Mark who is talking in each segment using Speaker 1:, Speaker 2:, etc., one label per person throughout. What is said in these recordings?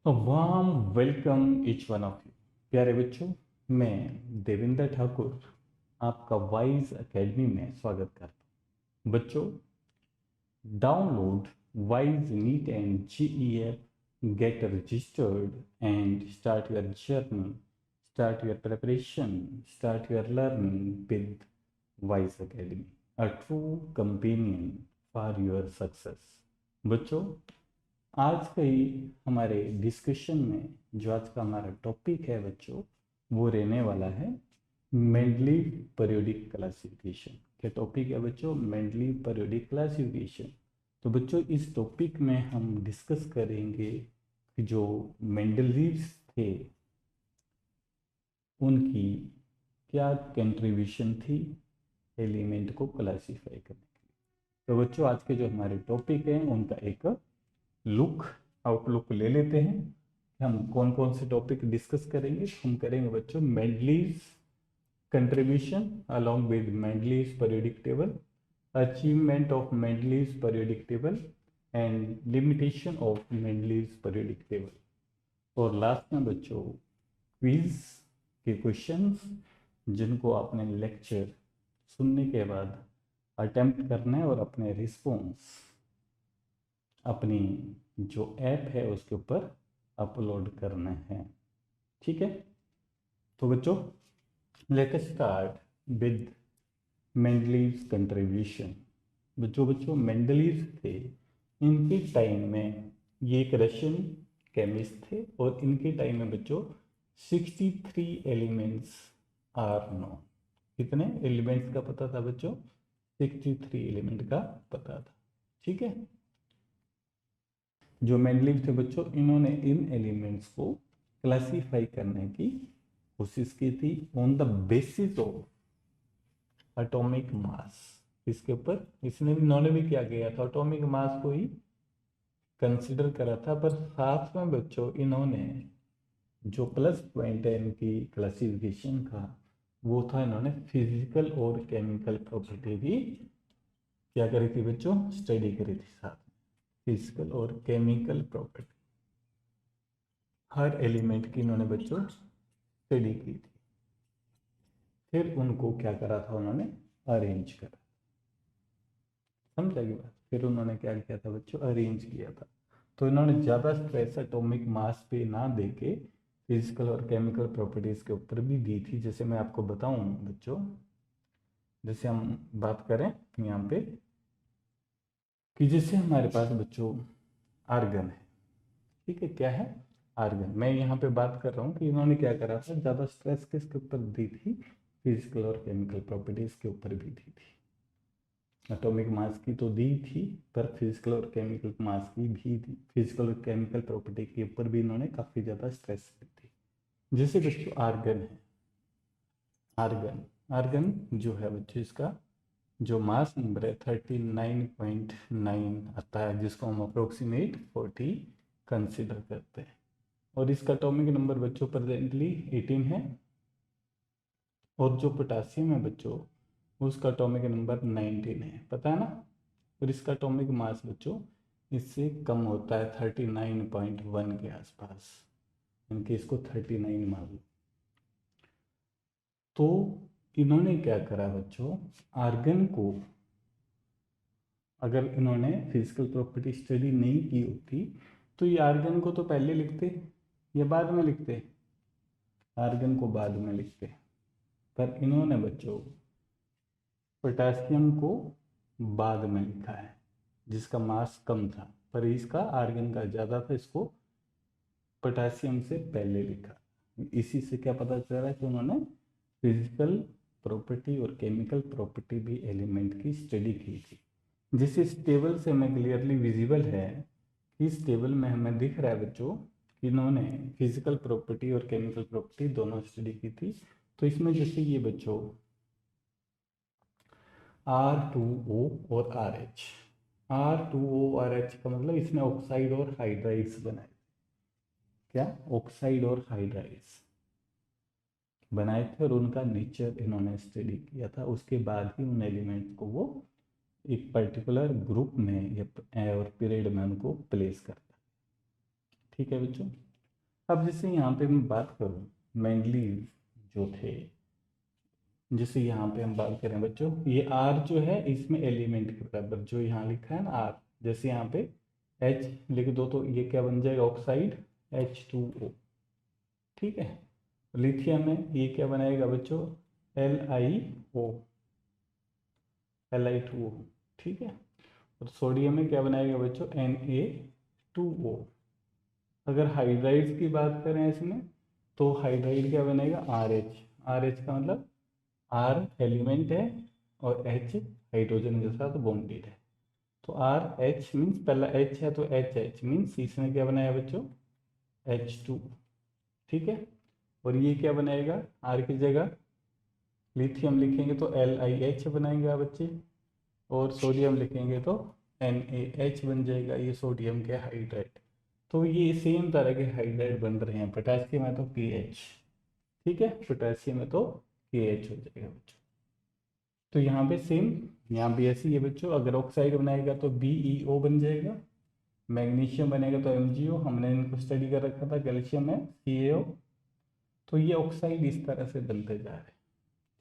Speaker 1: Warm welcome each one of you. प्यारे बच्चों, मैं देवेंद्र ठाकुर आपका वाइज एकेडमी में स्वागत करता हूँ। बच्चों, download wise neat and GE app, get registered and start your journey, start your preparation, start your learning with wise academy, a true companion for your success. बच्चों, आज के हमारे डिस्कशन में जो आज का हमारा टॉपिक है बच्चों, वो रहने वाला है मेंडलीव पीरियोडिक क्लासिफिकेशन। क्या टॉपिक है बच्चों? Mendeleev periodic classification. तो बच्चों, इस टॉपिक में हम डिस्कस करेंगे कि जो मेंडलीव्स थे उनकी क्या कंट्रीब्यूशन थी एलिमेंट को क्लासीफाई करने के लिए। तो बच्चों, आज के जो हमारे टॉपिक हैं उनका एक आउटलुक ले लेते हैं। हम कौन कौन से टॉपिक डिस्कस करेंगे। हम करेंगे बच्चों Mendeleev's contribution along with Mendeleev's periodic table, achievement of Mendeleev's periodic table and limitation of Mendeleev's periodic table. और लास्ट में बच्चों क्विज के क्वेश्चंस जिनको आपने लेक्चर सुनने के बाद अटेम्प्ट करना है और अपने रिस्पॉन्स अपनी जो ऐप है उसके ऊपर अपलोड करना है। ठीक है, तो बच्चों let us start with Mendeleev's contribution. बच्चों मेंडलीव थे, इनके टाइम में ये एक रशियन केमिस्ट थे और इनके टाइम में बच्चों 63 एलिमेंट्स आर नोन। कितने एलिमेंट्स का पता था बच्चों? 63 एलिमेंट का पता था। ठीक है, जो मेंडलीव थे बच्चों, इन्होंने इन एलिमेंट्स को क्लासीफाई करने की कोशिश की थी on the basis of atomic mass. इसके ऊपर इन्होंने भी क्या किया था? एटॉमिक मास को ही कंसिडर करा था। पर साथ में बच्चों इन्होंने जो प्लस पॉइंट है इनकी क्लासिफिकेशन का, वो था इन्होंने फिजिकल और केमिकल प्रॉपर्टी भी क्या करी थी बच्चों? स्टडी करी थी साथ में। फिजिकल और केमिकल प्रॉपर्टी हर एलिमेंट की इन्होंने बच्चों स्टडी की थी। फिर उनको क्या करा था? उन्होंने अरेंज करा। समझ लगी बात? फिर उन्होंने क्या किया था बच्चों? अरेंज किया था। तो इन्होंने ज़्यादा स्ट्रेस एटॉमिक मास पे ना दे के फिजिकल और केमिकल प्रॉपर्टीज के ऊपर भी दी थी। जैसे मैं आपको बताऊं बच्चों, जैसे हम बात करें यहाँ पे कि जैसे हमारे पास बच्चों आर्गन है। ठीक है, क्या है? आर्गन। मैं यहाँ पे बात कर रहा हूँ कि इन्होंने क्या करा था, ज़्यादा स्ट्रेस किसके ऊपर दी थी? फिजिकल और केमिकल प्रॉपर्टीज के ऊपर भी दी थी। एटॉमिक मास की तो दी थी, पर फिजिकल और केमिकल मास की भी दी, फिजिकल और केमिकल प्रॉपर्टी के ऊपर भी इन्होंने काफ़ी ज़्यादा स्ट्रेस दी थी। जैसे बच्चों आर्गन है, आर्गन आर्गन जो है बच्चों, इसका जो मास नंबर है 39.9 आता है, जिसको हम अप्रोक्सीमेट 40 कंसिडर करते हैं। और इसका एटॉमिक नंबर बच्चों प्रेजेंटली 18 है। और जो पोटासियम है बच्चों, उसका एटॉमिक नंबर 19 है, पता है ना? और इसका एटॉमिक मास बच्चों इससे कम होता है 39.1 के आसपास, इनके इसको 39 मान लो। तो इन्होंने क्या करा बच्चों, आर्गन को अगर इन्होंने फिजिकल प्रॉपर्टी स्टडी नहीं की होती तो ये आर्गन को तो पहले लिखते या बाद में लिखते? आर्गन को बाद में लिखते। पर इन्होंने बच्चों पोटेशियम को बाद में लिखा है, जिसका मास कम था, पर इसका आर्गन का ज़्यादा था, इसको पोटेशियम से पहले लिखा। इसी से क्या पता चल रहा है कि उन्होंने फिजिकल प्रॉपर्टी और केमिकल प्रॉपर्टी भी एलिमेंट की स्टडी की थी। जिस इस टेबल से हमें क्लियरली विजिबल है कि इस टेबल में हमें दिख रहा है बच्चों कि इन्होंने फिजिकल प्रॉपर्टी और केमिकल प्रॉपर्टी दोनों स्टडी की थी। तो इसमें जैसे ये बच्चों R2O और RH, R2O और RH का मतलब इसने ऑक्साइड और हाइड्राइड्स बनाए। क्या? ऑक्साइड और हाइड्राइड्स बनाए थे और उनका नेचर इन्होंने स्टडी किया था। उसके बाद ही उन एलिमेंट्स को वो एक पर्टिकुलर ग्रुप में या और पीरियड में उनको प्लेस करता है। ठीक है बच्चों, अब जैसे यहाँ पे मैं बात करूँ, मेंडलीव जो थे, जैसे यहाँ पे हम बात करें बच्चों, ये आर जो है इसमें एलिमेंट के बराबर जो यहाँ लिखा है ना आर, जैसे यहाँ पे एच लिख दो तो ये क्या बन जाएगा, ऑक्साइड H2O। ठीक है। लिथियम में ये क्या बनाएगा बच्चों, LiO, Li2O। ठीक है। और सोडियम में क्या बनाएगा बच्चों, Na2O। अगर हाइड्राइड्स की बात करें इसमें, तो हाइड्राइड क्या बनेगा, RH। RH का मतलब R एलिमेंट है और H हाइड्रोजन के साथ बॉन्डेड है। तो RH मीन्स पहला H है तो HH मीन्स इसने क्या बनाया बच्चों, H2। ठीक है। और ये क्या बनाएगा, R की जगह लिथियम लिखेंगे तो LiH बनाएगा बच्चे, और सोडियम लिखेंगे तो NaH बन जाएगा, ये सोडियम के हाइड्राइड। तो ये सेम तरह के हाइड्राइड बन रहे हैं, पोटेशियम है तो KH। ठीक है, पोटेशियम है तो KH हो जाएगा बच्चों। तो यहाँ पे सेम, यहाँ भी ऐसे ही है बच्चों, अगर ऑक्साइड बनाएगा तो BeO बन जाएगा, मैग्नीशियम बनेगा तो MgO, हमने इनको स्टडी कर रखा था, कैल्शियम है CaO। तो ये ऑक्साइड इस तरह से बनते जा रहे हैं।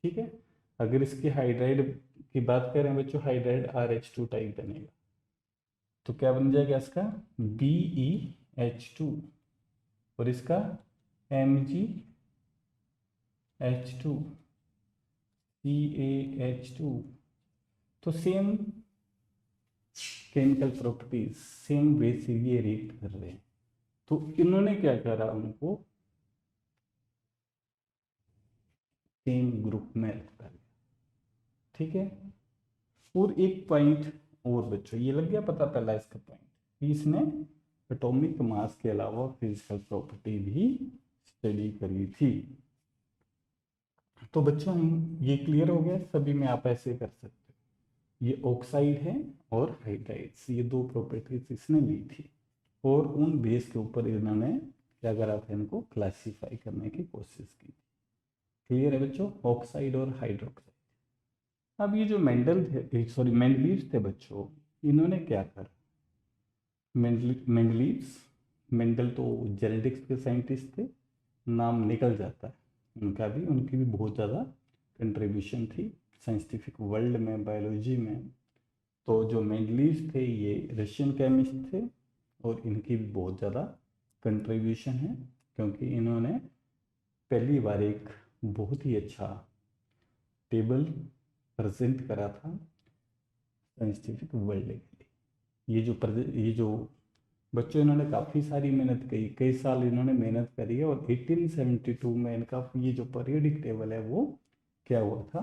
Speaker 1: ठीक है। अगर इसकी हाइड्राइड की बात करें बच्चों, हाइड्राइड RH2 टाइप बनेगा, तो क्या बन जाएगा इसका, BeH2, और इसका MgH2, CaH2। तो same chemical properties, same way से ये रिएक्ट कर रहे हैं। तो इन्होंने क्या करा, उनको सेम ग्रुप में रखा गया। ठीक है। और एक पॉइंट और बच्चों, ये लग गया पता पहला इसका पॉइंट, इसने एटॉमिक मास के अलावा फिजिकल प्रॉपर्टी भी स्टडी करी थी। तो बच्चों हम ये क्लियर हो गया, सभी में आप ऐसे कर सकते हो। ये ऑक्साइड है और हाइड्राइड्स, ये दो प्रॉपर्टीज इसने ली थी, और उन बेस के ऊपर इन्होंने क्या करा था, इनको क्लासीफाई करने की कोशिश की। क्लियर है बच्चों, ऑक्साइड और हाइड्रोक्साइड। अब ये जो मेंडल थे, सॉरी मेंडलीव थे बच्चों, इन्होंने क्या करा, मेंडलीव्स, मेंडल तो जेनेटिक्स के साइंटिस्ट थे, नाम निकल जाता है उनका भी, उनकी भी बहुत ज़्यादा कंट्रीब्यूशन थी साइंटिफिक वर्ल्ड में, बायोलॉजी में। तो जो मेंडलीव थे ये रशियन केमिस्ट थे, और इनकी भी बहुत ज़्यादा कंट्रीब्यूशन है, क्योंकि इन्होंने पहली बार एक बहुत ही अच्छा टेबल प्रेजेंट करा था साइंटिफिक वर्ल्ड के लिए। ये जो बच्चों, इन्होंने काफ़ी सारी मेहनत की, कई साल इन्होंने मेहनत करी है, और 1872 में इनका ये जो पीरियोडिक टेबल है वो क्या हुआ था,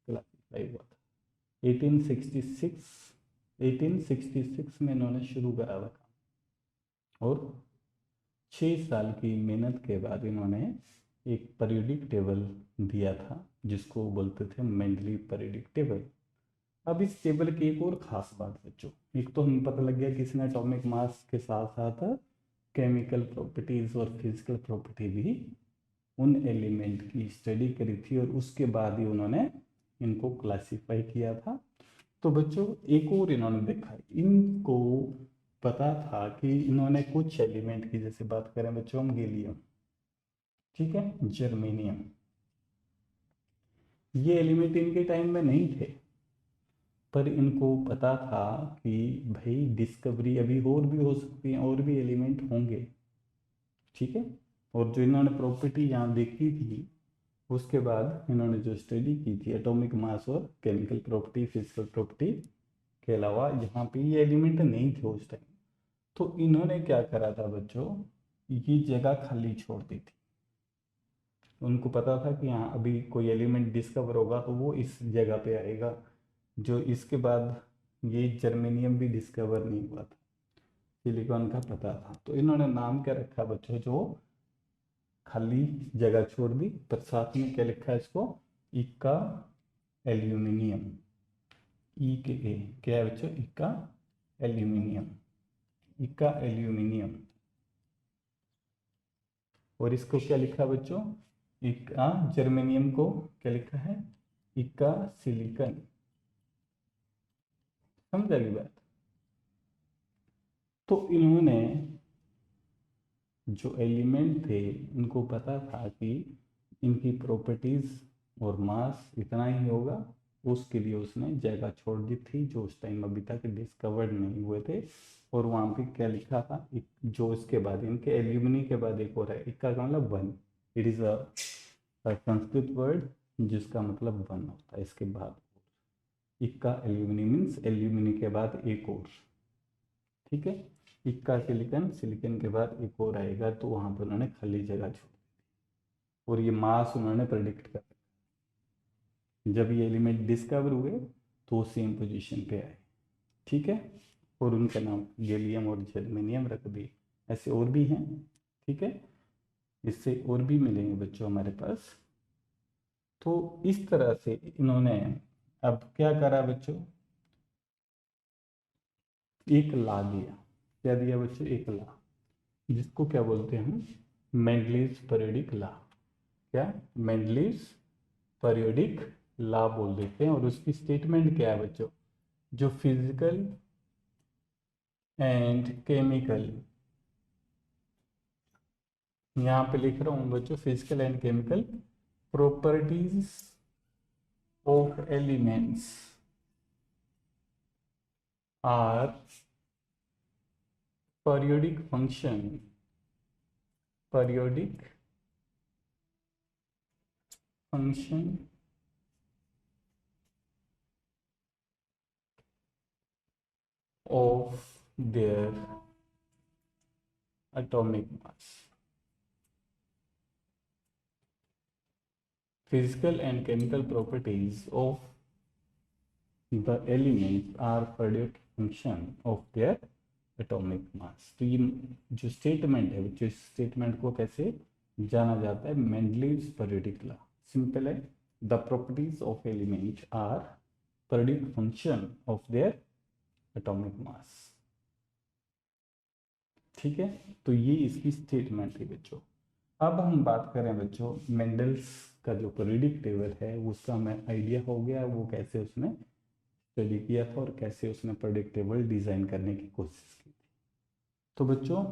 Speaker 1: क्लासीफाई हुआ था। 1866 1866 में इन्होंने शुरू करा था काम, और 6 साल की मेहनत के बाद इन्होंने एक पीरियोडिक टेबल दिया था, जिसको बोलते थे मेंडलीव पीरियोडिक टेबल। अब इस टेबल की एक और खास बात बच्चों, एक तो हमें पता लग गया कि इसने एटॉमिक मास के साथ साथ केमिकल प्रॉपर्टीज और फिजिकल प्रॉपर्टी भी उन एलिमेंट की स्टडी करी थी, और उसके बाद ही उन्होंने इनको क्लासिफाई किया था। तो बच्चों एक और इन्होंने देखा, इनको पता था कि इन्होंने कुछ एलिमेंट की, जैसे बात करें बच्चों हम गैलियम, ठीक है, जर्मेनियम, ये एलिमेंट इनके टाइम में नहीं थे, पर इनको पता था कि भाई डिस्कवरी अभी और भी हो सकती है, और भी एलिमेंट होंगे। ठीक है। और जो इन्होंने प्रॉपर्टी यहाँ देखी थी, उसके बाद इन्होंने जो स्टडी की थी एटॉमिक मास और केमिकल प्रॉपर्टी, फिजिकल प्रॉपर्टी के अलावा, यहाँ पे ये एलिमेंट नहीं थे उस टाइम। तो इन्होंने क्या करा था बच्चों, ये जगह खाली छोड़ दी थी। उनको पता था कि हाँ अभी कोई एलिमेंट डिस्कवर होगा तो वो इस जगह पे आएगा, जो इसके बाद ये जर्मेनियम भी डिस्कवर नहीं हुआ था, सिलिकॉन का पता था। तो इन्होंने नाम क्या रखा बच्चों, जो खाली जगह छोड़ दी, पर साथ में क्या लिखा है इसको, इक्का एल्यूमिनियम, ई के ए क्या है बच्चों, इक्का एल्यूमिनियम, इक्का एल्यूमिनियम। और इसको क्या लिखा बच्चों, इक्का जर्मेनियम को क्या लिखा है, इक्का सिलिकन। समझ आ गई बात। तो इन्होंने जो एलिमेंट थे उनको पता था कि इनकी प्रॉपर्टीज़ और मास इतना ही होगा, उसके लिए उसने जगह छोड़ दी थी जो उस टाइम अभी तक डिस्कवर्ड नहीं हुए थे। और वहाँ पे क्या लिखा था, जो इसके बाद इनके एल्यूमिनी के बाद एक और है, इक्का का मतलब one. It is a Sanskrit word जिसका मतलब वन होता है। इसके बाद इक्का एल्यूमिनी मीन्स एल्यूमिनी के बाद एक और, ठीक है। इक्का सिलिकन, सिलिकन के बाद एक और आएगा, तो वहाँ पर उन्होंने खाली जगह छोड़ दी। और ये मास उन्होंने प्रेडिक्ट कर, जब ये एलिमेंट डिस्कवर हुए तो सेम पोजीशन पे आए, ठीक है। और उनका नाम गैलियम और जर्मेनियम रख दिए। ऐसे और भी हैं, ठीक है, इससे और भी मिलेंगे बच्चों हमारे पास। तो इस तरह से इन्होंने अब क्या करा बच्चों, एक ला दिया। क्या दिया बच्चों, एक ला, जिसको क्या बोलते हैं हम, मेंडलीज पीरियोडिक ला। क्या, मेंडलीज पीरियोडिक ला बोल देते हैं। और उसकी स्टेटमेंट क्या है बच्चों, जो फिजिकल एंड केमिकल, यहाँ पे लिख रहा हूँ बच्चों, physical and chemical properties of elements are periodic function, periodic function of their atomic mass. Physical and chemical properties of the elements are periodic function of their atomic mass. तो ये जो statement है, जो स्टेटमेंट को कैसे जाना जाता है, मेंडलीव्स पीरियोडिक लॉ। सिंपल है, the properties of element are periodic function of their atomic mass, ठीक है। तो ये इसकी स्टेटमेंट है बच्चों। अब हम बात करें बच्चों, मेंडल्स का जो पीरियोडिक टेबल है उसका हमें आइडिया हो गया, वो कैसे उसने स्टडी किया था और कैसे उसने पीरियोडिक टेबल डिजाइन करने की कोशिश की थी। तो बच्चों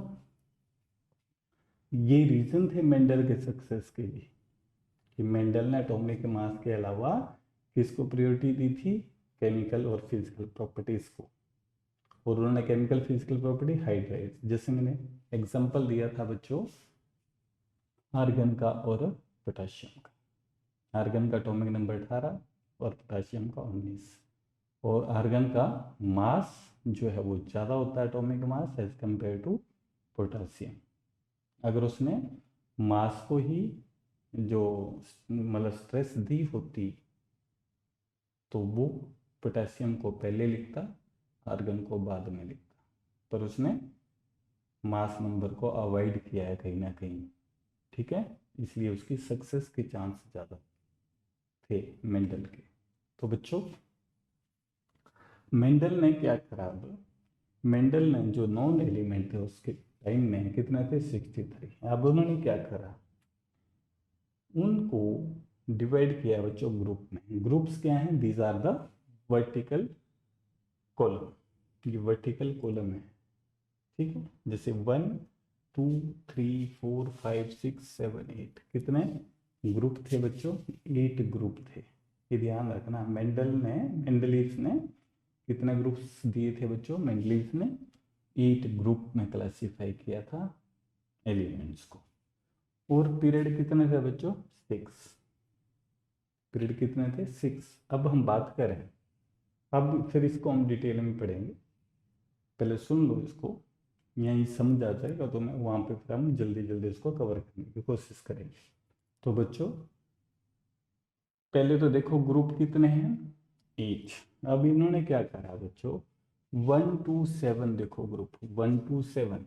Speaker 1: ये रीजन थे मेंडल के सक्सेस के लिए, कि मेंडल ने एटॉमिक मास के अलावा किसको प्रायोरिटी दी थी, केमिकल और फिजिकल प्रॉपर्टीज को। और उन्होंने केमिकल फिजिकल प्रॉपर्टी हाइड्राइड, जैसे मैंने एग्जांपल दिया था बच्चों आर्गन का और पोटाशियम का। आर्गन का एटॉमिक नंबर 18 और पोटाशियम का 19। और आर्गन का मास जो है वो ज़्यादा होता है atomic mass as compare to potassium. अगर उसने मास को ही जो मतलब स्ट्रेस दी होती तो वो पोटेशियम को पहले लिखता, आर्गन को बाद में लिखता, पर उसने मास नंबर को अवॉइड किया है कहीं ना कहीं, ठीक है। इसलिए उसकी सक्सेस के चांस ज़्यादा थे मेंडल के। तो बच्चों मेंडल ने क्या करा, अब मेंडल ने जो नॉन एलिमेंट थे उसके टाइम में कितने थे, 63। अब उन्होंने क्या करा, उनको डिवाइड किया बच्चों ग्रुप में। ग्रुप्स क्या हैं, these are the vertical column, ये वर्टिकल कॉलम है, ठीक है। जैसे 1 2 3 4 5 6 7 8 कितने ग्रुप थे बच्चों, 8 ग्रुप थे। ये ध्यान रखना, मेंडलीव्स ने कितने ग्रुप्स दिए थे बच्चों, मेंडलीव्स ने 8 ग्रुप में क्लासीफाई किया था एलिमेंट्स को। और पीरियड कितने थे बच्चों, 6। पीरियड कितने थे, 6। अब हम बात करें, अब फिर इसको हम डिटेल में पढ़ेंगे, पहले सुन लो इसको, यहीं समझ आ जाएगा तो मैं वहाँ पे फिर हम जल्दी जल्दी इसको कवर करने की कोशिश करेंगे। तो बच्चों पहले तो देखो ग्रुप कितने हैं, 8। अब इन्होंने क्या करा बच्चों, 1 to 7 देखो ग्रुप, 1 to 7,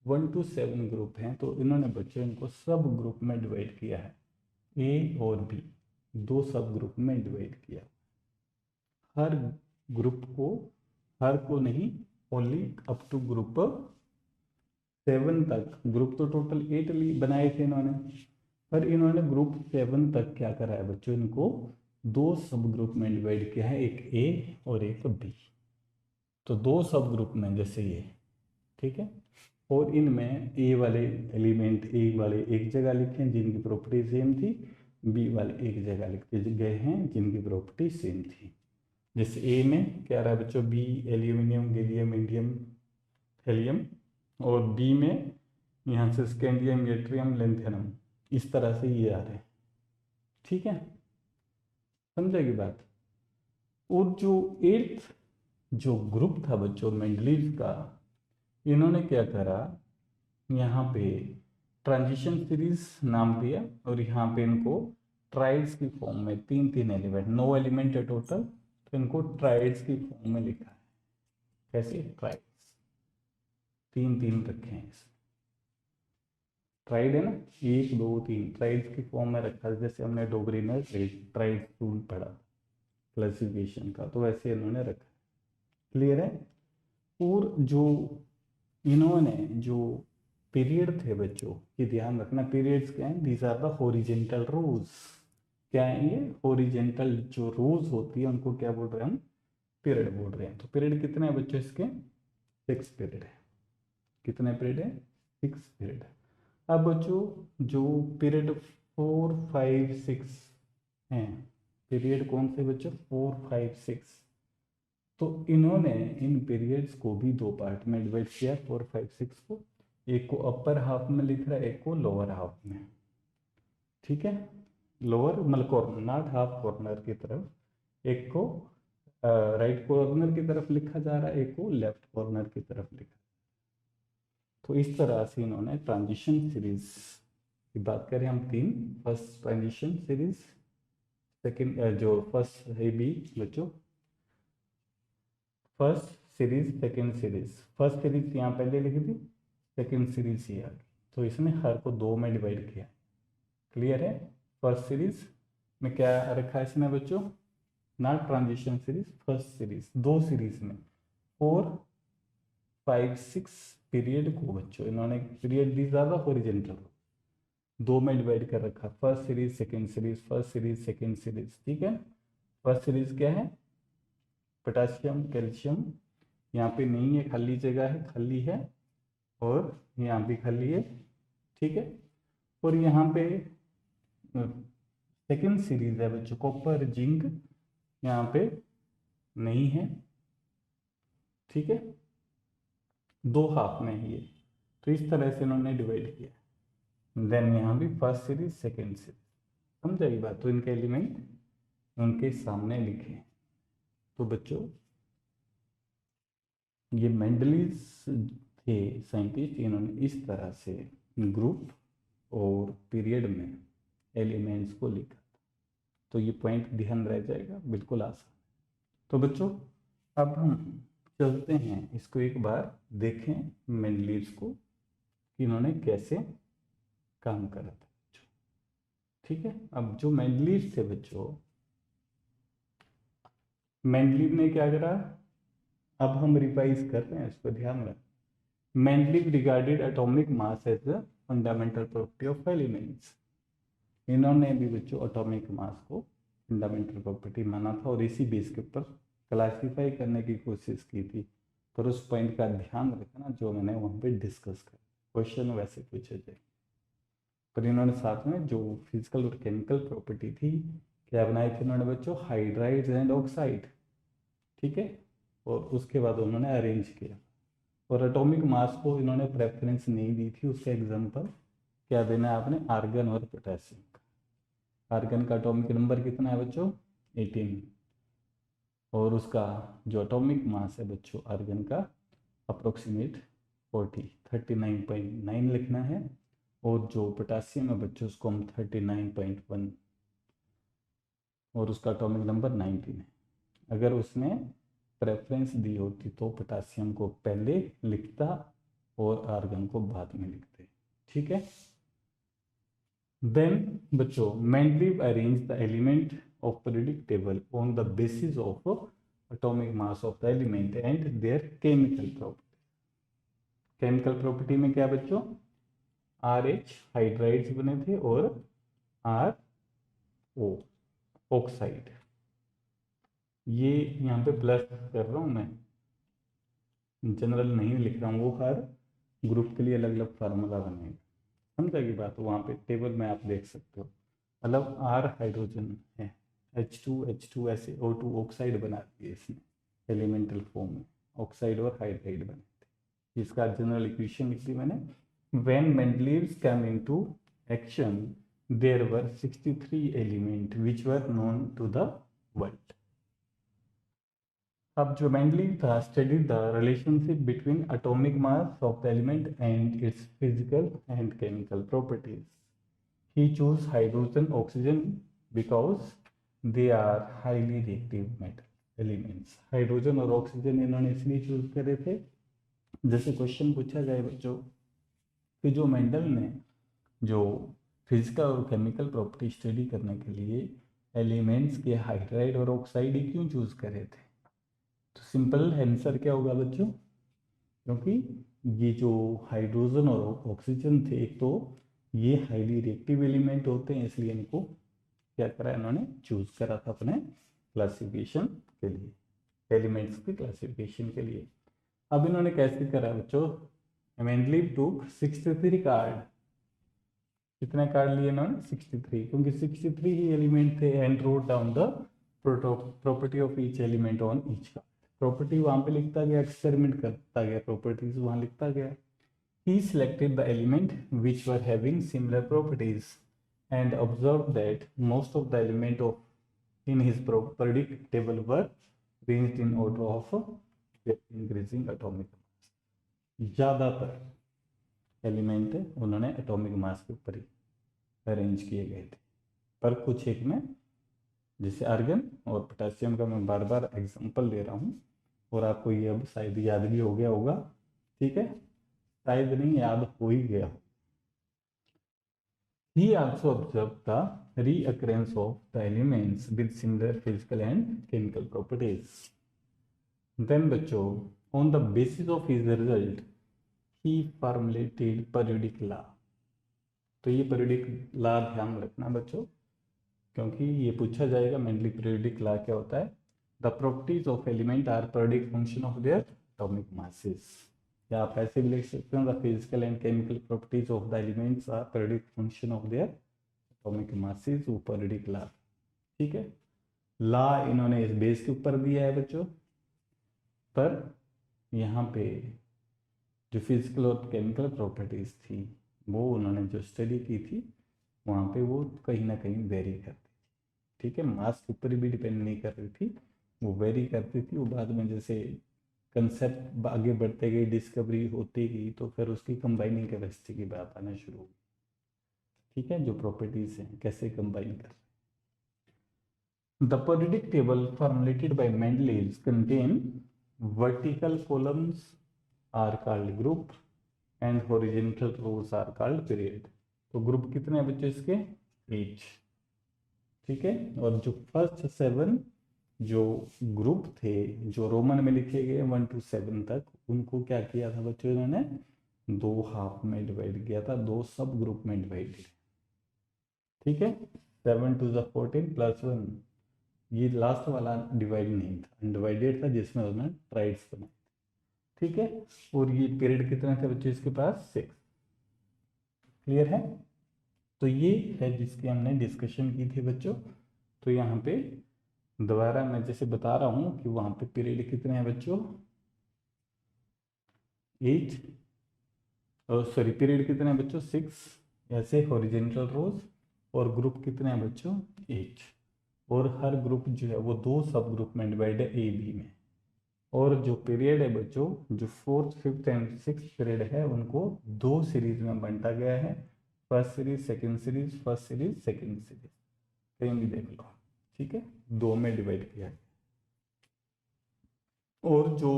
Speaker 1: 1 to 7 ग्रुप हैं। तो इन्होंने बच्चों इनको सब ग्रुप में डिवाइड किया है, ए और बी, 2 सब ग्रुप में डिवाइड किया। हर ग्रुप को, हर को नहीं, ओनली अप टू ग्रुप 7 तक। ग्रुप तो टोटल 8 बनाए थे इन्होंने, पर इन्होंने ग्रुप 7 तक क्या करा है बच्चों, इनको 2 सब ग्रुप में डिवाइड किया है, एक ए और एक बी। तो 2 सब ग्रुप में जैसे ये, ठीक है, और इनमें ए वाले एलिमेंट ए वाले एक जगह लिखे हैं जिनकी प्रॉपर्टी सेम थी, बी वाले एक जगह लिखते गए हैं जिनकी प्रॉपर्टी सेम थी। जैसे ए में क्या रहा बच्चों, B aluminium gallium indium helium, और बी में यहाँ से स्कैंडियम यट्रियम लेंथेनम, इस तरह से ये आ रहे हैं। ठीक है, समझेगी बात। और जो एट्थ जो ग्रुप था बच्चों मेंडलीव का, इन्होंने क्या करा, यहाँ पे ट्रांजिशन सीरीज नाम दिया और यहाँ पे इनको ट्राइड्स की फॉर्म में तीन तीन एलिमेंट, 9 एलिमेंट है टोटल, तो इनको ट्राइड्स की फॉर्म में लिखा है। कैसे, ट्राइड्स तीन तीन रखे हैं इसमें, ट्राइड है ना, 1 2 3 ट्राइड्स की फॉर्म में रखा है। जैसे हमने डोगरी में ट्राइड रूल पढ़ा क्लासिफिकेशन का, तो वैसे इन्होंने रखा। क्लियर है। और जो इन्होंने जो पीरियड थे बच्चों, ये ध्यान रखना, पीरियड्स क्या हैं, दीज आर द हॉरिजेंटल रोज। क्या है ये, हॉरिजेंटल जो रोज होती है उनको क्या बोल रहे हैं हम, पीरियड बोल रहे हैं। तो पीरियड कितने हैं बच्चों इसके, 6 पीरियड है। कितने पीरियड है, 6 पीरियड। अब बच्चों जो पीरियड 4 5 6 हैं, पीरियड कौन से बच्चों, 4 5 6, तो इन्होंने इन पीरियड्स को भी दो पार्ट में डिवाइड किया, 4 5 6 को। एक को अपर हाफ में लिख रहा है, एक को लोअर हाफ में। ठीक है, लोअर मतलब कॉर्नर, नॉट हाफ कॉर्नर की तरफ, एक को राइट कॉर्नर की तरफ लिखा जा रहा है, एक को लेफ्ट कॉर्नर की तरफ लिखा। तो इस तरह से इन्होंने ट्रांजिशन सीरीज की बात करें हम तीन, फर्स्ट ट्रांजिशन सीरीज, सेकंड जो फर्स्ट है बी बच्चों, first series second series, first series यहाँ पहले लिखी थी, सेकंड सीरीज ये आ गई, तो इसने हर को 2 में डिवाइड किया। क्लियर है। फर्स्ट सीरीज में क्या रखा है इसने बच्चों, not transition series, first series, 2 series में 4 5 6 पीरियड को बच्चों इन्होंने पीरियड दी ज़्यादा हॉरिजेंटल 2 में डिवाइड कर रखा, first series second series, first series second series. ठीक है, फर्स्ट सीरीज क्या है, पोटासियम कैल्शियम, यहाँ पे नहीं है, खाली जगह है, खाली है, और यहाँ भी खाली है। ठीक है, और यहाँ पे सेकंड सीरीज है बच्चों कॉपर जिंक, यहाँ पे नहीं है। ठीक है, 2 हाफ में ही है, तो इस तरह से इन्होंने डिवाइड किया। देन यहाँ भी फर्स्ट सीरीज सेकंड सीरीज, समझाइए बात। तो इनके एलिमेंट उनके सामने लिखे। तो बच्चों ये मेंडलीज थे साइंटिस्ट, इन्होंने इस तरह से ग्रुप और पीरियड में एलिमेंट्स को लिखा। तो ये पॉइंट ध्यान रह जाएगा, बिल्कुल आसान। तो बच्चों अब हम चलते हैं, इसको एक बार देखें मेंडलीव्स को कि इन्होंने कैसे काम करा था बच्चों। ठीक है, अब जो मेंडलीव थे बच्चों, मेंडलीव ने क्या करा, अब हम रिवाइज कर रहे हैं, इस पर ध्यान रखें। Mendeleev regarded atomic mass as the fundamental property of elements. इन्होंने भी बच्चों एटॉमिक मास को फंडामेंटल प्रॉपर्टी माना था और इसी बेस के ऊपर क्लासीफाई करने की कोशिश की थी। पर उस पॉइंट का ध्यान रखना जो मैंने वहाँ पे डिस्कस किया, क्वेश्चन वैसे पूछे जाए। पर इन्होंने साथ में जो फिजिकल और केमिकल प्रॉपर्टी थी, क्या बनाई थी इन्होंने बच्चों, हाइड्राइड्स एंड ऑक्साइड। ठीक है, और उसके बाद उन्होंने अरेंज किया। और एटॉमिक मास को इन्होंने प्रेफरेंस नहीं दी थी, उसका एग्जांपल क्या देना है आपने, आर्गन और पोटेशियम का। आर्गन का एटॉमिक नंबर कितना है बच्चों, 18, और उसका जो एटॉमिक मास है बच्चों आर्गन का अप्रोक्सीमेट 39.9 लिखना है, और जो पोटेशियम है बच्चों उसको हम 39.1, और उसका एटॉमिक नंबर 19 है। अगर उसने प्रेफरेंस दी होती तो पोटेशियम को पहले लिखता और आर्गन को बाद में लिखते। ठीक है, देन बच्चों Mendeleev arrange the element of periodic table on the basis of atomic mass of the element and their chemical property. Chemical property में क्या बच्चों, RH हाइड्राइड्स बने थे और RO ऑक्साइड। ये यहाँ पे प्लस कर रहा हूँ मैं, जनरल नहीं लिख रहा हूँ, वो हर ग्रुप के लिए अलग अलग फार्मूला बनेगा। समझा की बात? वहाँ पे टेबल में आप देख सकते हो, मतलब R हाइड्रोजन है, H2 ऐसे O2 ऑक्साइड बना दिए इसने एलिमेंटल फॉर्म में, ऑक्साइड और हाइड्राइड बने थे। इसका जनरल इक्वेशन लिख दी मैंने। When Mendeleev's come into action there were 63 element which were known to the world. अब जो मेंडलीव था studied the relationship between atomic mass of the element and its physical and chemical properties. He chose hydrogen, oxygen because they are highly reactive metal elements. Hydrogen और oxygen इन्होंने इसलिए choose करे थे, जैसे question पूछा जाए बच्चों कि जो मेंडल ने जो फिजिकल और केमिकल प्रॉपर्टी स्टडी करने के लिए एलिमेंट्स के हाइड्राइड और ऑक्साइड ही क्यों चूज करे थे, तो सिंपल आंसर क्या होगा बच्चों, क्योंकि ये जो हाइड्रोजन और ऑक्सीजन थे, एक तो ये हाईली रिएक्टिव एलिमेंट होते हैं, इसलिए इनको क्या करा इन्होंने, चूज करा था अपने क्लासिफिकेशन के लिए, एलिमेंट्स की क्लासिफिकेशन के लिए। अब इन्होंने कैसे करा बच्चों, मेंडलीव टूक 63 कार्ड, कितने कार्ड लिए इन्होंने 63, क्योंकि 63 ही एलिमेंट थे, and wrote down the property of each element on each card. Property वहां पे लिखता गया, एक्सपेरिमेंट करता गया, प्रॉपर्टीज वहां लिखता गया। He selected the element which were having similar properties and observed that most of the element of in his periodic table were ranged in order of increasing atomic mass। ज़्यादातर element उन्होंने atomic mass के ऊपर ही arrange किए गए थे, पर कुछ एक में, जैसे आर्गन और पोटेशियम का मैं बार बार एग्जांपल दे रहा हूँ, और आपको ये अब शायद याद भी हो गया होगा, ठीक है, शायद नहीं याद हो ही गया। He also observed the reoccurrence of the elements with similar physical and chemical properties. Then बच्चों, on the basis of his result, he formulated periodic law। तो ये periodic law ध्यान रखना बच्चों, क्योंकि ये पूछा जाएगा मेनली periodic law क्या होता है। The properties of element are periodic function of their atomic masses। या आप ऐसे भी लिख सकते हो, the physical and chemical properties of the elements are periodic function of their atomic masses, वो पीरियडिक लॉ, ठीक है। लॉ इन्होंने इस बेस के ऊपर दिया है बच्चों, पर यहाँ पे जो फिजिकल और केमिकल प्रॉपर्टीज थी वो उन्होंने जो स्टडी की थी वहाँ पे वो कहीं ना कहीं वेरी करती थी, ठीक है, मास के ऊपर भी डिपेंड नहीं कर रही थी, वो वेरी करती थी। वो बाद में जैसे कंसेप्ट आगे बढ़ते गई, डिस्कवरी होती गई, तो फिर उसकी कंबाइनिंग कैपेसिटी की बात आना शुरू हुई, ठीक है, जो प्रॉपर्टीज हैं कैसे कंबाइन कर। The periodic table formulated by Mendeleev contain vertical columns are called group and horizontal rows are called period. तो ग्रुप कितने हैं बच्चों इसके, 8, ठीक है। और जो फर्स्ट 7 जो ग्रुप थे जो रोमन में लिखे गए 1 to 7 तक, उनको क्या किया था बच्चों, इन्होंने 2 हाफ में डिवाइड किया था, 2 सब ग्रुप में डिवाइड किया, ठीक है। 7 to the 14 + 1, ये लास्ट वाला डिवाइड नहीं था, अनडिवाइडेड था, जिसमें उन्होंने ट्राइड्स बनाए, ठीक है। और ये पीरियड कितने थे बच्चों इसके पास, 6। क्लियर है? तो ये है जिसकी हमने डिस्कशन की थी बच्चों। तो यहाँ पे दोबारा मैं जैसे बता रहा हूँ कि वहाँ पे पीरियड कितने हैं बच्चों, 8, सॉरी पीरियड कितने हैं बच्चों, 6 ऐसे हॉरिजॉन्टल रोज, और ग्रुप कितने हैं बच्चों, 8। और हर ग्रुप जो है वो 2 सब ग्रुप में डिवाइड है, ए बी में। और जो पीरियड है बच्चों, जो 4th 5th and 6th period है, उनको 2 सीरीज में बांटा गया है, first series second series, first series second series, कहीं भी देख लो, ठीक है, 2 में डिवाइड किया है। और जो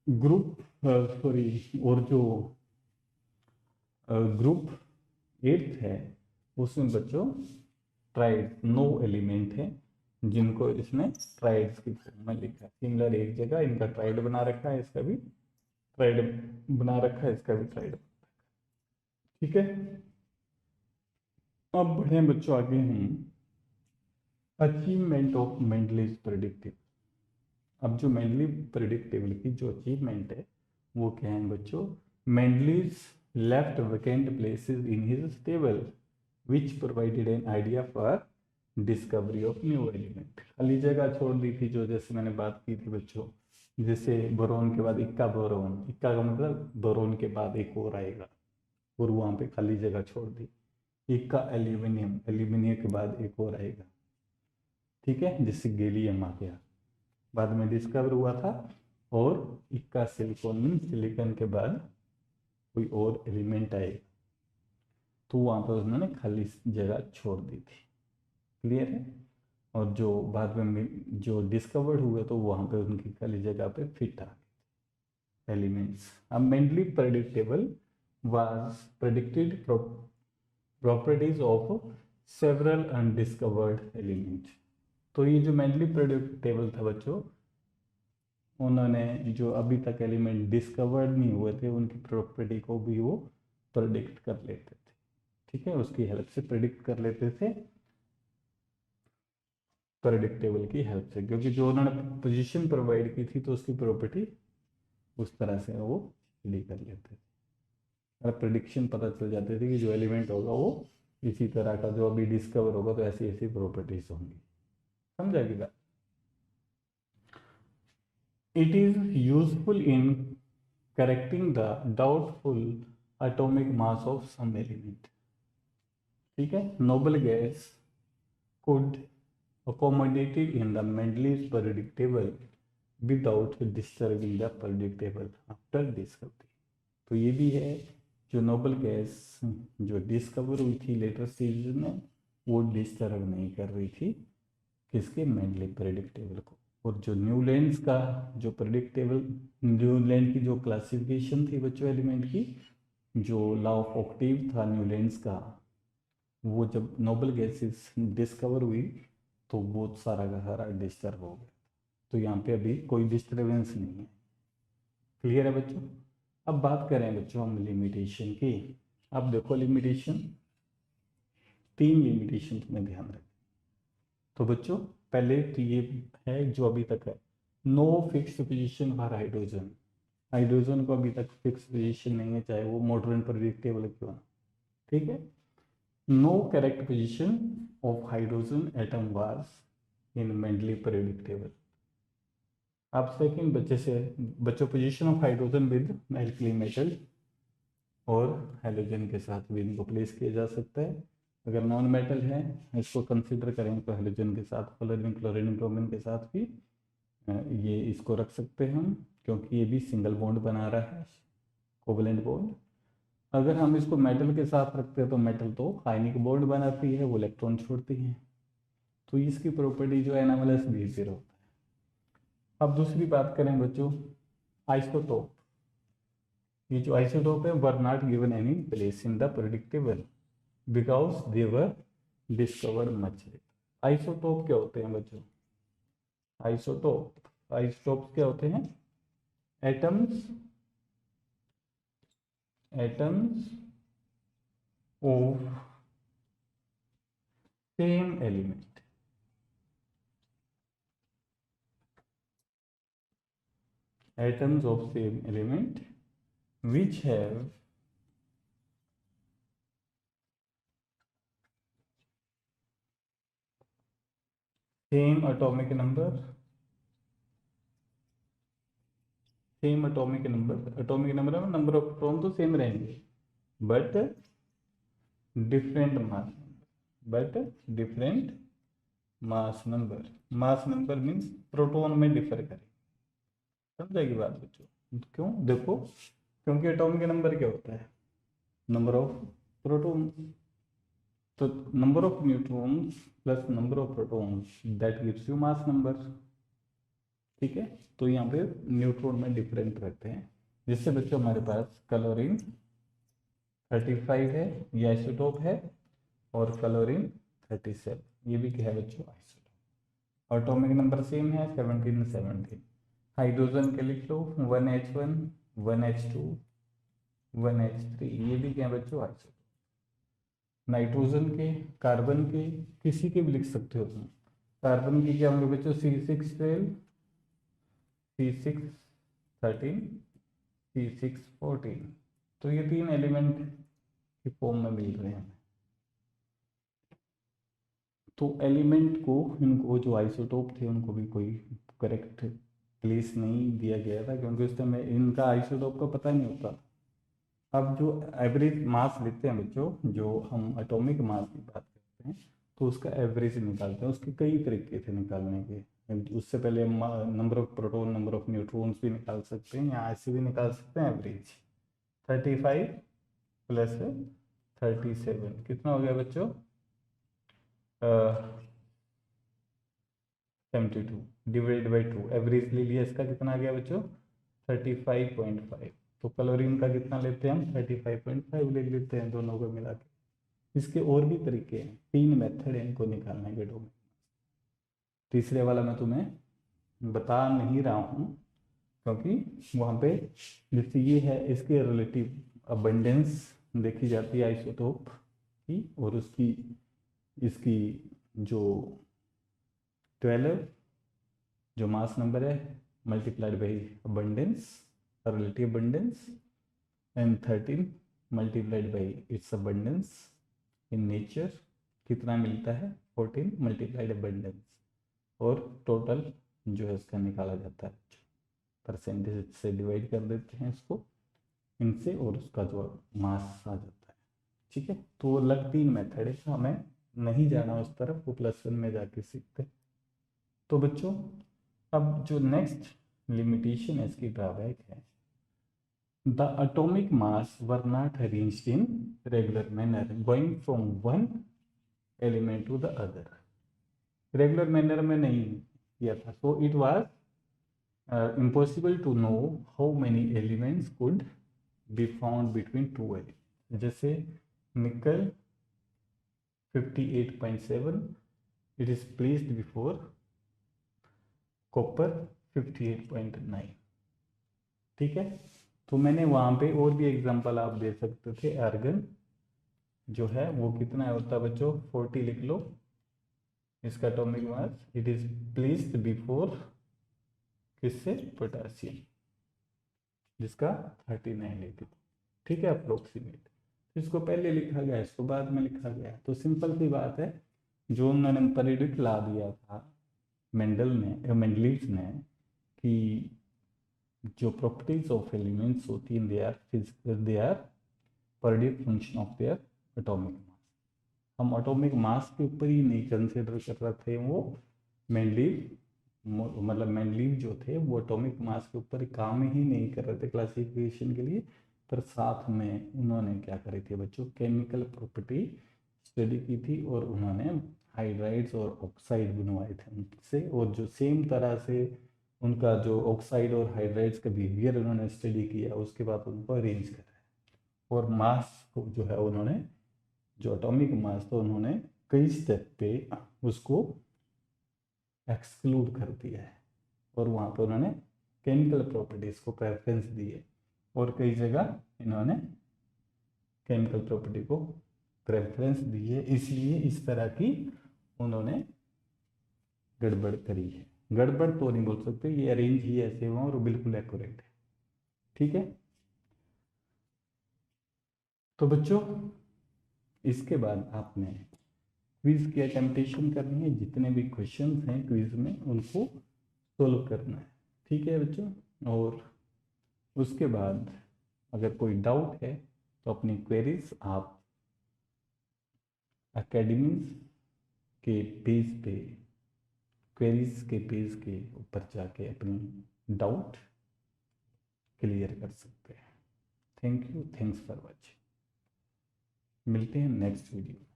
Speaker 1: ग्रुप सॉरी और जो ग्रुप 8th है उसमें बच्चों ट्राइड 9 एलिमेंट है, जिनको इसने ट्राइड्स की फॉर्म में लिखा है। सिमिलर एक जगह इनका ट्राइड बना रखा है, इसका भी ट्राइड बना रखा है, इसका भी ट्राइड, ठीक है। अब बढ़े बच्चों आगे हम अचीवमेंट ऑफ मेंडलीव प्रेडिक्टिव। अब जो मेंडलीव प्रेडिक्टिव की जो अचीवमेंट है वो क्या है बच्चों, Mendeleev left vacant places in his table, which provided an idea for discovery of new element. खाली जगह छोड़ दी थी जो, जैसे मैंने बात की थी बच्चों, जैसे बोरोन के बाद इक्का बोरोन, इक्का का मतलब बोरोन के बाद एक और आएगा, और वहाँ पे खाली जगह छोड़ दी। इक्का एल्यूमिनियम, एल्यूमिनियम के बाद एक और आएगा, ठीक है, जिससे गैलियम आ गया, बाद में डिस्कवर हुआ था। और इक्का सिलिकॉन, सिलिकॉन के बाद कोई और एलिमेंट आएगा, तो वहाँ पर उन्होंने खाली जगह छोड़ दी थी। क्लियर है? और जो बाद में जो डिस्कवर्ड हुए तो वहाँ पे उनकी खाली जगह पे फिट आ गए एलिमेंट्स। अब mainly predictable was predicted properties of several undiscovered element. तो ये जो मेनली प्रेडिक्टेबल था बच्चों, उन्होंने जो अभी तक एलिमेंट डिस्कवर्ड नहीं हुए थे उनकी प्रॉपर्टी को भी वो प्रेडिक्ट कर लेते थे, ठीक है, उसकी हेल्प से प्रेडिक्ट कर लेते थे, प्रेडिक्टेबल की हेल्प से, क्योंकि जो उन्होंने पोजीशन प्रोवाइड की थी तो उसकी प्रॉपर्टी उस तरह से वो स्टडी कर लेते थे, और प्रेडिक्शन पता चल जाते थे कि जो एलिमेंट होगा वो इसी तरह का, जो अभी डिस्कवर होगा तो ऐसी ऐसी प्रॉपर्टीज होंगी। समझा कि बात? It is useful in correcting the doubtful atomic mass of some element. ठीक है, noble gas could accommodated in the Mendeleev's periodic table without disturbing the periodic table after discovery. तो ये भी है, जो नोबल गैस जो डिस्कवर हुई थी लेटर स्टेज में, वो डिस्टर्ब नहीं कर रही थी किसके, मेंडलीव पीरियडिक टेबल को। और जो न्यूलैंड्स का जो पीरियडिक टेबल, न्यूलैंड की जो क्लासिफिकेशन थी बच्चों एलिमेंट की, जो लॉ ऑफ ऑक्टेव था न्यूलैंड्स का, वो जब नोबल गैसेस डिस्कवर हुई तो वो सारा का सारा डिस्टर्ब हो गया। तो यहाँ पे अभी कोई डिस्टर्बेंस नहीं है। क्लियर है बच्चों? अब बात करें बच्चों हम लिमिटेशन की। अब देखो लिमिटेशन, 3 लिमिटेशन तुम्हें ध्यान रखें। तो बच्चों पहले तो ये है जो अभी तक है, no fix position for hydrogen. Hydrogen को अभी तक फिक्स पोजीशन नहीं है, चाहे वो मॉडर्न प्रेडिक्टेबल क्यों ना, ठीक है। No correct position of hydrogen atom was in Mendeleev periodic table. अब सेकंड बच्चों position of hydrogen with alkali metal और हैलोजन के साथ भी इनको प्लेस किया जा सकता है। अगर नॉन मेटल है इसको कंसिडर करें तो हैलोजन के साथ, फ्लोरीन, क्लोरीन, ब्रोमीन के साथ भी ये इसको रख सकते हैं हम, क्योंकि ये भी सिंगल बॉन्ड बना रहा है, कोवलेंट बॉन्ड। अगर हम इसको मेटल के साथ रखते हैं तो मेटल तो आयनिक बॉन्ड बनाती है, वो इलेक्ट्रॉन छोड़ती है, तो इसकी प्रॉपर्टी जो है एनामलस बिहेवियर होता है। अब दूसरी बात करें बच्चों, आइसोटोप। ये जो आइसोटोप है were not given any place in the predictable because they were discovered much later. Isotope क्या होते हैं बच्चों? आइसोटोप क्या होते हैं? Atoms of same element. Atoms of same element which have same atomic number, atomic number में number of proton तो same रहेंगे but different mass number means proton में डिफर करें। समझेगी बात बच्चों? क्यों? देखो, क्योंकि एटॉमिक नंबर क्या होता है? नंबर ऑफ प्रोटॉन, तो number of neutrons plus number of protons that gives you mass number, ठीक है। तो यहाँ पे न्यूट्रॉन में डिफरेंट रहते हैं, जिससे बच्चों हमारे पास क्लोरीन 35 है, ये आइसोटोप है, और क्लोरीन 37, ये भी क्या है बच्चों? आइसोटोप। एटॉमिक नंबर सेम है 17। हाइड्रोजन के लिख लो 1H1 1H2 1H3, ये भी क्या है बच्चों? आइसोटोप। नाइट्रोजन के, कार्बन के, किसी के भी लिख सकते हो तुम। कार्बन की क्या होंगे बच्चों? C612 C613 C614, तो ये 3 एलिमेंट के फॉर्म में मिल रहे हैं। तो एलिमेंट को, इनको जो आइसोटोप थे उनको भी कोई करेक्ट प्लेस नहीं दिया गया था, क्योंकि उस समय इनका आइसोटोप का पता नहीं होता। अब जो एवरेज मास लेते हैं बच्चों, जो हम एटॉमिक मास की बात करते हैं, तो उसका एवरेज निकालते हैं। उसके कई तरीके थे निकालने के। उससे पहले number of proton, number of neutrons भी निकाल सकते हैं, या ऐसे भी निकाल सकते हैं एवरेज। 35 प्लस 37 कितना हो गया बच्चों? 72 डिवाइड बाई 2, एवरेज ले लिया। इसका कितना आ गया बच्चों? 35.5। तो क्लोरीन का कितना लेते हैं हम? 35.5 ले लेते हैं दोनों को मिला के। इसके और भी तरीके हैं, 3 मेथड है इनको निकालने के। डोमेन तीसरे वाला मैं तुम्हें बता नहीं रहा हूँ, क्योंकि वहाँ पे जैसे ये है, इसके रिलेटिव अबंडेंस देखी जाती है आइसोटोप की, और उसकी इसकी जो 12 जो मास नंबर है multiplied by abundance, relative abundance, and 13 multiplied by its abundance in nature कितना मिलता है? 14 मल्टीप्लाइड अबंडेंस। और टोटल जो है इसका निकाला जाता है, परसेंटेज से डिवाइड कर देते हैं इसको इनसे, और उसका जो मास आ जाता है। ठीक है, तो अलग 3 मेथड है, हमें नहीं जाना उस तरफ, वो +1 में जाके सीखते। तो बच्चों अब जो नेक्स्ट लिमिटेशन है, इसकी ड्रॉबैक है, the atomic mass were not arranged in regular manner going from one element to the other. Regular manner में नहीं किया था, so it was impossible to know how many elements could be found between two elements. जैसे निकल 58.7, it is placed before copper 58.9। ठीक है, तो मैंने वहाँ पे और भी एग्जांपल आप दे सकते थे। आर्गन जो है वो कितना होता है बच्चों? 40 लिख लो। इसका atomic mass it is placed before किससे? पोटासियम, जिसका 39 लिख लो। ठीक है, अप्रोक्सीमेट। इसको पहले लिखा गया, इसको बाद में लिखा गया, तो सिंपल सी बात है। जो उन्होंने प्रेडिक्ट ला दिया था मेंडलीव ने, कि जो प्रॉपर्टीज ऑफ एलिमेंट्स होती हैं, they are predict function of their atomic mass. हम एटॉमिक मास के ऊपर ही नहीं कंसिडर कर रहे थे, वो मेंडलीव मतलब मेंडलीव जो थे वो एटॉमिक मास के ऊपर काम ही नहीं कर रहे थे क्लासिफिकेशन के लिए, पर साथ में उन्होंने क्या करी थी बच्चों? केमिकल प्रॉपर्टी स्टडी की थी, और उन्होंने हाइड्राइड्स और ऑक्साइड बनवाए थे उनसे, और जो सेम तरह से उनका जो ऑक्साइड और हाइड्राइड्स का बिहेवियर उन्होंने स्टडी किया, उसके बाद उनको अरेंज करा। और मास को जो है उन्होंने, जो एटॉमिक मास था, उन्होंने कई स्टेप पे उसको एक्सक्लूड कर दिया है, और वहाँ पर उन्होंने केमिकल प्रॉपर्टीज़ को प्रेफरेंस दी है, और कई जगह इन्होंने केमिकल प्रॉपर्टी को प्रेफरेंस दी है। इसलिए इस तरह की उन्होंने गड़बड़ करी है। गड़बड़ तो नहीं बोल सकते, ये अरेंज ही ऐसे हुआ और बिल्कुल एक्यूरेट है। ठीक है, तो बच्चों इसके बाद आपने क्विज की अटेम्प्टेशन करनी है। जितने भी क्वेश्चंस हैं क्विज में उनको सोल्व करना है। ठीक है बच्चों, और उसके बाद अगर कोई डाउट है तो अपनी क्वेरीज आप एकेडमीज के पेज पे, क्वेरीज के पेज के ऊपर जाके अपनी डाउट क्लियर कर सकते हैं। Thank you, thanks for watching. मिलते हैं नेक्स्ट वीडियो।